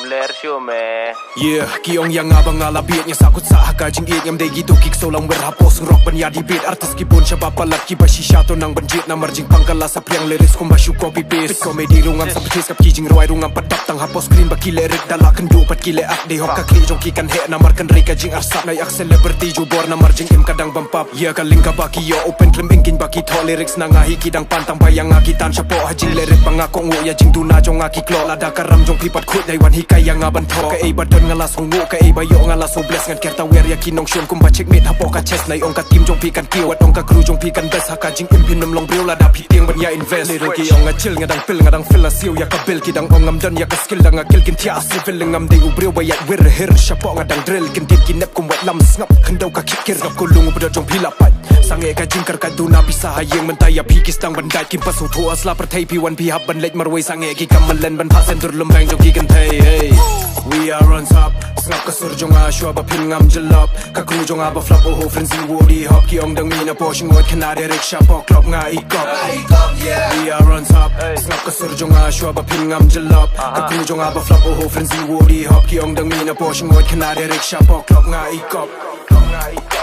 Blair show me. Yeah, kiong yang abang alabit nya sakut sa hakajing it ngam degi to kick so lang berhapos rock ban ya di beat artis ki bon siya papalat ki bashi shato nang banjit na marjing pangkala sa priang lyrics kung basyu copy paste comedy rungam sa petis kap kijing ruai rungam padap tang hapos screen ba ki lyric dala kendu pat ki le ak de hok ka kli jong ki kan he na markan re ka jing arsak na yak celebrity ju bor na marjing im kadang bampap yeah ka link ka ba ki yo open claim engin ba ki to lyrics na ngahi ki dang pantang bayang akitan siya po hajing lyric pangako ngo ya jing tuna jong aki klo lada karam jong pipat khut dai wan hikay yang ngaban to ka e baton ngalas hungu ka e bayo ngalas so bless ngan kerta wer ya kinong syom kum ba check mate hapo ka chest nai ong ka team jong pi kan kiwat ong ka crew jong pi kan best haka jing im pinam long breu lada pi tiang ban ya invest little ki ong chill ngadang fil la siu ya ka bil ki dang ong ngam dan ya ka skill dang kill kin tia si fil ngam dei u breu bayat wer her shapo ngadang drill kin dit ki nep kum wat lam snap khandau ka kikir rap ko lungu pada jong pi lapat sange ka jing kar ka duna bisa hayeng mentaya pi ki stang bandai kim pasu thu asla per thai pi wan pi hab ban lech marwai sange ki kamalan ban phasen dur lumbang jong ki kan thai hey we are on top snap ka sur jong a shwa ba pin ngam jalap ka crew jong a ba flap o ho friends in woody hop ki ong dang mina po shing wat kanade rickshaw po club nga ikop we are on top snap ka sur jong a shwa ba pin ngam jalap ka crew jong a ba flap o ho friends in woody hop ki ong dang mina po shing wat kanade rickshaw po club nga ikop